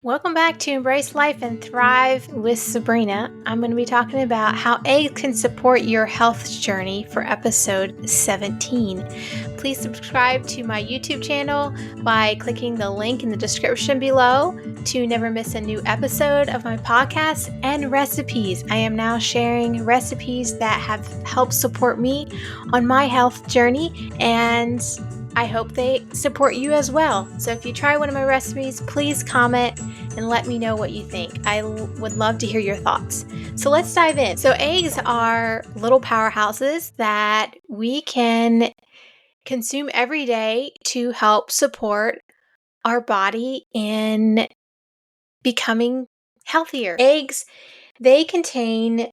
Welcome back to Embrace Life and Thrive with Sabrina. I'm going to be talking about how eggs can support your health journey for episode 17. Please subscribe to my YouTube channel by clicking the link in the description below to never miss a new episode of my podcast and recipes. I am now sharing recipes that have helped support me on my health journey, and I hope they support you as well. So if you try one of my recipes, please comment and let me know what you think. I would love to hear your thoughts. So let's dive in. So eggs are little powerhouses that we can consume every day to help support our body in becoming healthier. Eggs, they contain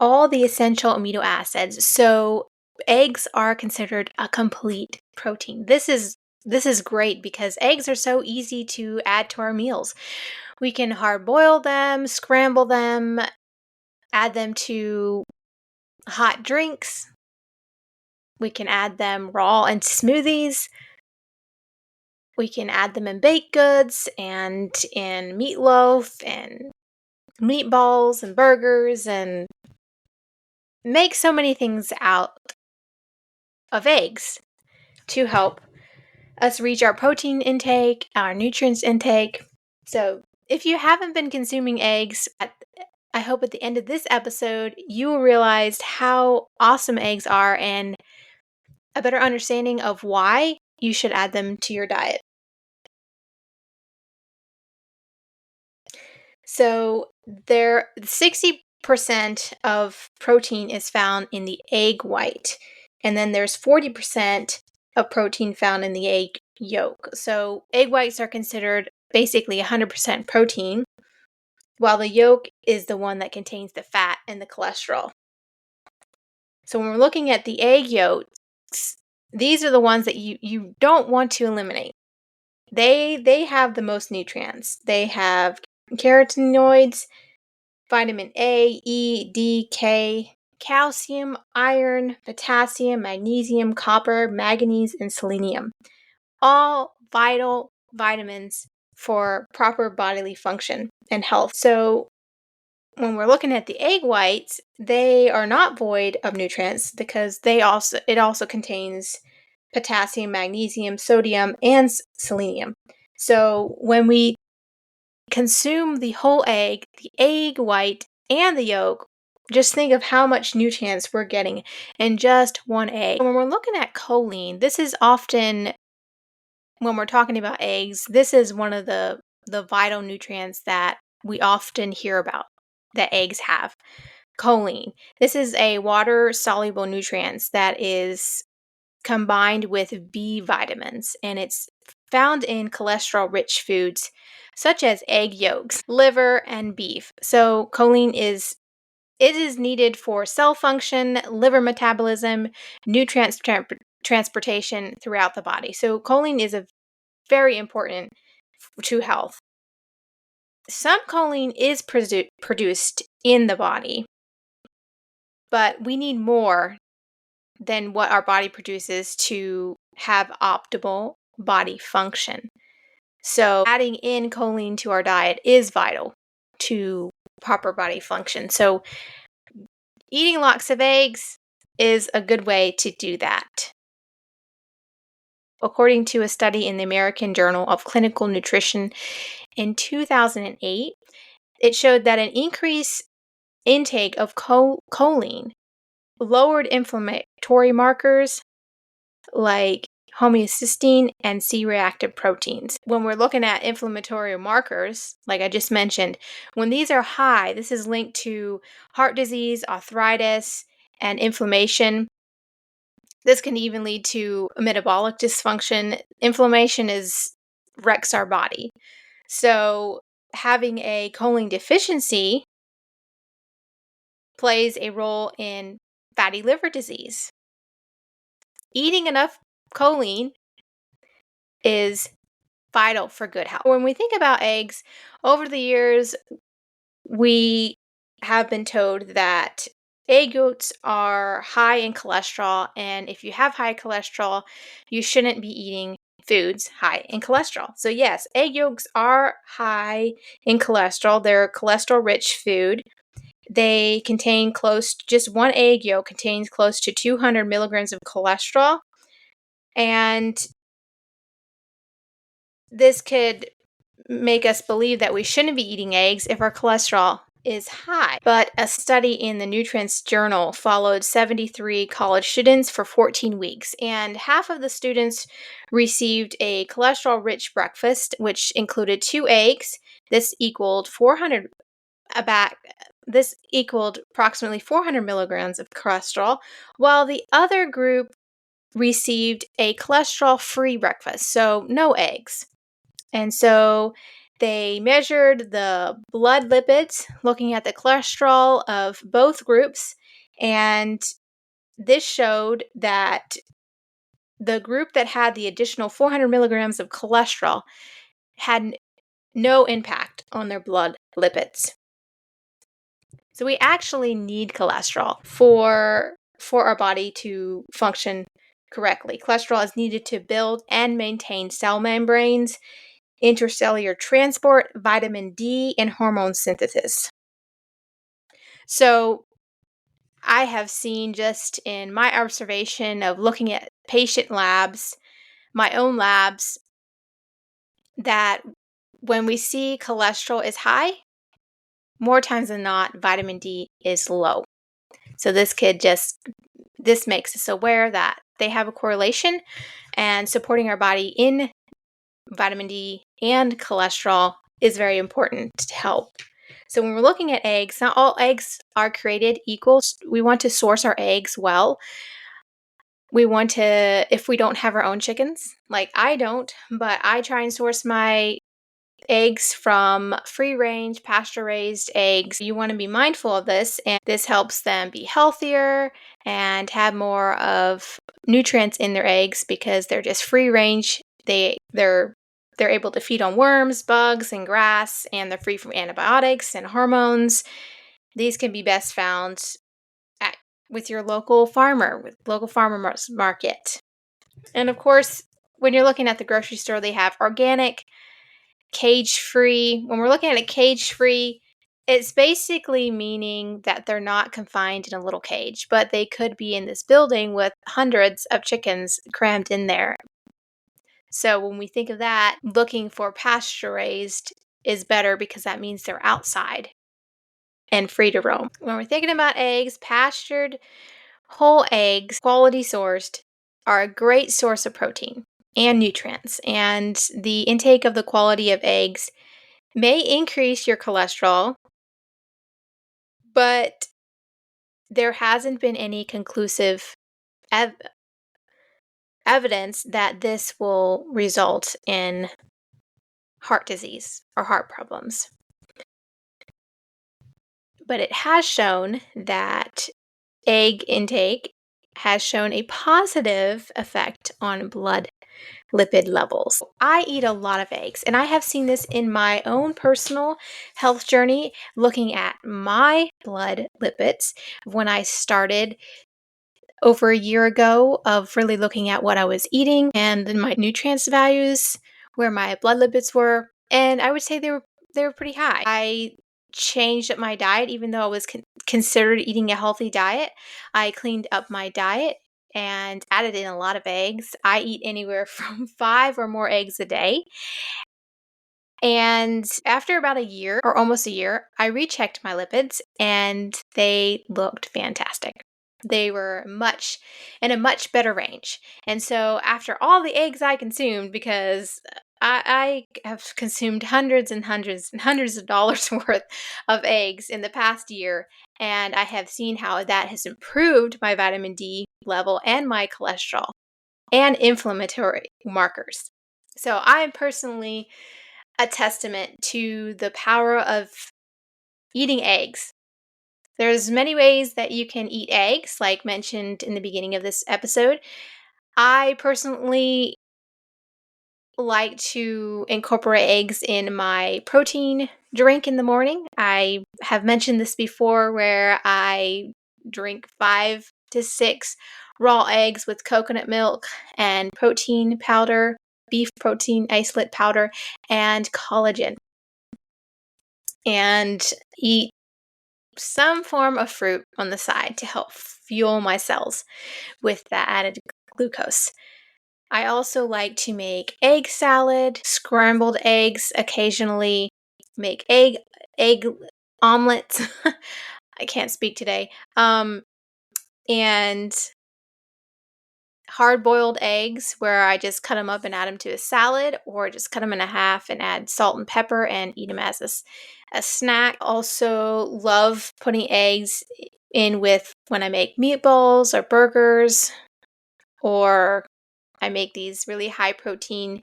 all the essential amino acids. So eggs are considered a complete protein. This is great because eggs are so easy to add to our meals. We can hard boil them, scramble them, add them to hot drinks. We can add them raw in smoothies. We can add them in baked goods and in meatloaf and meatballs and burgers and make so many things out of eggs to help us reach our protein intake, our nutrients intake. So if you haven't been consuming eggs, I hope at the end of this episode, you will realize how awesome eggs are and a better understanding of why you should add them to your diet. So there 60% of protein is found in the egg white, and then there's 40% of protein found in the egg yolk. So egg whites are considered basically 100% protein, while the yolk is the one that contains the fat and the cholesterol. So when we're looking at the egg yolks, these are the ones that you don't want to eliminate. They have the most nutrients. They have carotenoids, vitamin A, E, D, K, calcium, iron, potassium, magnesium, copper, manganese, and selenium. All vital vitamins for proper bodily function and health. So when we're looking at the egg whites, they are not void of nutrients because it also contains potassium, magnesium, sodium, and selenium. So when we consume the whole egg, the egg white, and the yolk, just think of how much nutrients we're getting in just one egg. When we're looking at choline, this is often, when we're talking about eggs, this is one of the vital nutrients that we often hear about that eggs have. Choline. This is a water-soluble nutrient that is combined with B vitamins, and it's found in cholesterol-rich foods such as egg yolks, liver, and beef. So choline is needed for cell function, liver metabolism, nutrient transportation throughout the body. So choline is a very important to health. Some choline is produced in the body, but we need more than what our body produces to have optimal body function. So adding in choline to our diet is vital to proper body function. So eating lots of eggs is a good way to do that. According to a study in the American Journal of Clinical Nutrition in 2008, it showed that an increased intake of choline lowered inflammatory markers like homocysteine and C-reactive proteins. When we're looking at inflammatory markers, like I just mentioned, when these are high, this is linked to heart disease, arthritis, and inflammation. This can even lead to metabolic dysfunction. Inflammation wrecks our body. So having a choline deficiency plays a role in fatty liver disease. Eating enough choline is vital for good health. When we think about eggs, over the years, we have been told that egg yolks are high in cholesterol, and if you have high cholesterol, you shouldn't be eating foods high in cholesterol. So yes, egg yolks are high in cholesterol. They're cholesterol-rich food. They contain just one egg yolk contains close to 200 milligrams of cholesterol. And this could make us believe that we shouldn't be eating eggs if our cholesterol is high. But a study in the Nutrients Journal followed 73 college students for 14 weeks, and half of the students received a cholesterol-rich breakfast, which included 2 eggs. This equaled 400 this equaled approximately 400 milligrams of cholesterol, while the other group received a cholesterol-free breakfast, so no eggs. And so they measured the blood lipids, looking at the cholesterol of both groups, and this showed that the group that had the additional 400 milligrams of cholesterol had no impact on their blood lipids. So we actually need cholesterol for our body to function correctly. Cholesterol is needed to build and maintain cell membranes, intercellular transport, vitamin D, and hormone synthesis. So I have seen, just in my observation of looking at patient labs, my own labs, that when we see cholesterol is high, more times than not, vitamin D is low. So this makes us aware that they have a correlation, and supporting our body in vitamin D and cholesterol is very important to help. So when we're looking at eggs, not all eggs are created equal. We want to source our eggs well. We want to, if we don't have our own chickens, like I don't, but I try and source my eggs from free-range, pasture-raised eggs. You want to be mindful of this, and this helps them be healthier and have more of nutrients in their eggs because they're just free-range. They're able to feed on worms, bugs, and grass, and they're free from antibiotics and hormones. These can be best found with your local farmer, market. And of course, when you're looking at the grocery store, they have organic, cage-free. When we're looking at a cage-free, it's basically meaning that they're not confined in a little cage, but they could be in this building with hundreds of chickens crammed in there. So when we think of that, looking for pasture-raised is better because that means they're outside and free to roam. When we're thinking about eggs, pastured whole eggs, quality sourced, are a great source of protein and nutrients. And the intake of the quality of eggs may increase your cholesterol, but there hasn't been any conclusive evidence that this will result in heart disease or heart problems. But it has shown that egg intake has shown a positive effect on blood lipid levels. I eat a lot of eggs, and I have seen this in my own personal health journey, looking at my blood lipids when I started over a year ago, of really looking at what I was eating and then my nutrients values, where my blood lipids were, and I would say they were pretty high. I changed up my diet, even though I was considered eating a healthy diet. I cleaned up my diet and added in a lot of eggs. I eat anywhere from 5 or more eggs a day. And after about a year, or almost a year, I rechecked my lipids and they looked fantastic. They were in a much better range. And so after all the eggs I consumed, because I have consumed hundreds and hundreds and hundreds of dollars worth of eggs in the past year, and I have seen how that has improved my vitamin D level and my cholesterol and inflammatory markers. So I am personally a testament to the power of eating eggs. There's many ways that you can eat eggs, like mentioned in the beginning of this episode. I personally like to incorporate eggs in my protein drink in the morning. I have mentioned this before, where I drink 5 to 6 raw eggs with coconut milk and protein powder. beef protein isolate powder, and collagen. And eat some form of fruit on the side to help fuel my cells with that added glucose. I also like to make egg salad, scrambled eggs occasionally, make egg omelets. I can't speak today. And hard-boiled eggs where I just cut them up and add them to a salad, or just cut them in half and add salt and pepper and eat them as a snack. Also love putting eggs in with when I make meatballs or burgers, or I make these really high protein,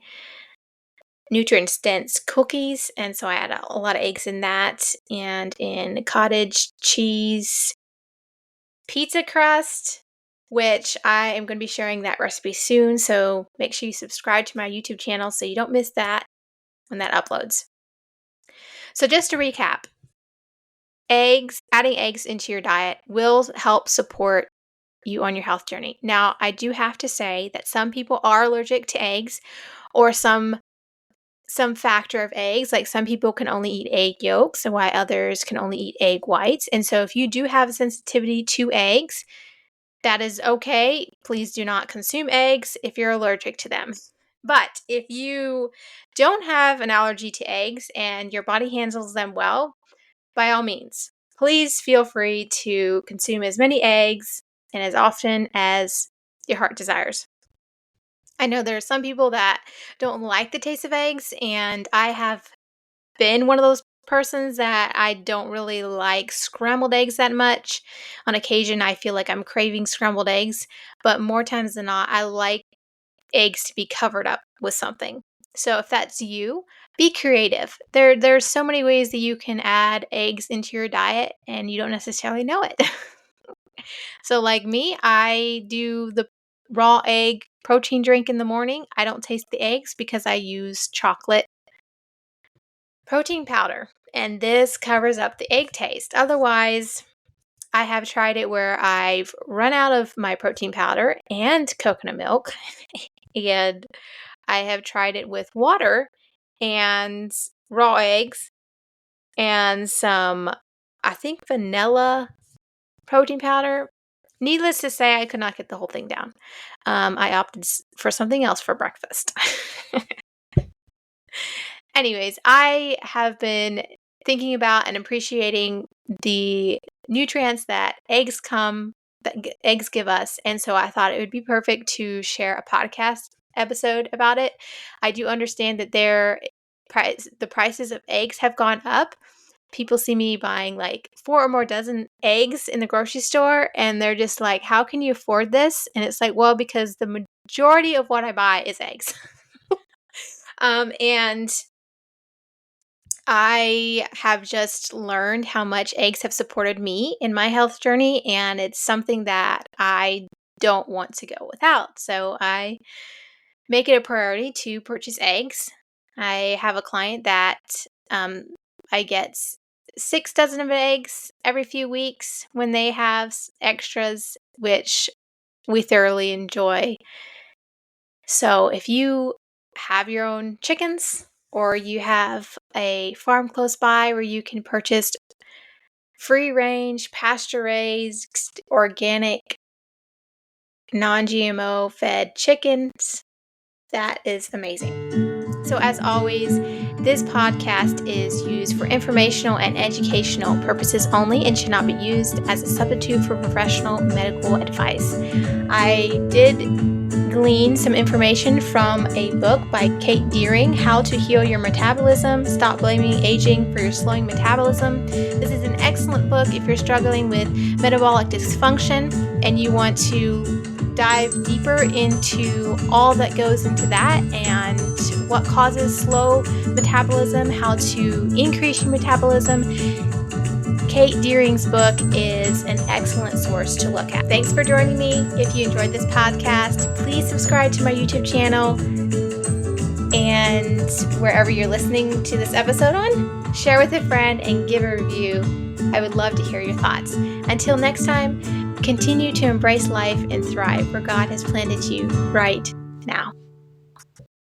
nutrients dense cookies, and so I add a lot of eggs in that, and in cottage cheese pizza crust, which I am going to be sharing that recipe soon. So make sure you subscribe to my YouTube channel so you don't miss that when that uploads. So just to recap, adding eggs into your diet will help support you on your health journey. Now, I do have to say that some people are allergic to eggs, or some factor of eggs. Like some people can only eat egg yolks, and why others can only eat egg whites. And so if you do have a sensitivity to eggs, that is okay. Please do not consume eggs if you're allergic to them. But if you don't have an allergy to eggs and your body handles them well, by all means, please feel free to consume as many eggs and as often as your heart desires. I know there are some people that don't like the taste of eggs, and I have been one of those persons that I don't really like scrambled eggs that much. On occasion, I feel like I'm craving scrambled eggs, but more times than not, I like eggs to be covered up with something. So if that's you, be creative. There's so many ways that you can add eggs into your diet and you don't necessarily know it. So like me, I do the raw egg protein drink in the morning. I don't taste the eggs because I use chocolate protein powder, and this covers up the egg taste. Otherwise, I have tried it where I've run out of my protein powder and coconut milk, and I have tried it with water and raw eggs and some, I think, vanilla protein powder. Needless to say, I could not get the whole thing down. I opted for something else for breakfast. Anyways, I have been thinking about and appreciating the nutrients that eggs give us, and so I thought it would be perfect to share a podcast episode about it. I do understand that the prices of eggs have gone up. People see me buying like 4 or more dozen eggs in the grocery store, and they're just like, "How can you afford this?" And it's like, well, because the majority of what I buy is eggs. And I have just learned how much eggs have supported me in my health journey, and it's something that I don't want to go without. So I make it a priority to purchase eggs. I have a client that I get 6 dozen of eggs every few weeks when they have extras, which we thoroughly enjoy. So if you have your own chickens, or you have a farm close by where you can purchase free range, pasture raised, organic, non GMO fed chickens, that is amazing. So, as always, this podcast is used for informational and educational purposes only and should not be used as a substitute for professional medical advice. I did glean some information from a book by Kate Deering, How to Heal Your Metabolism, Stop Blaming Aging for Your Slowing Metabolism. This is an excellent book if you're struggling with metabolic dysfunction and you want to dive deeper into all that goes into that and what causes slow metabolism, how to increase your metabolism. Kate Deering's book is an excellent source to look at. Thanks for joining me. If you enjoyed this podcast, please subscribe to my YouTube channel, and wherever you're listening to this episode on, share with a friend and give a review. I would love to hear your thoughts. Until next time, continue to embrace life and thrive where God has planted you right now.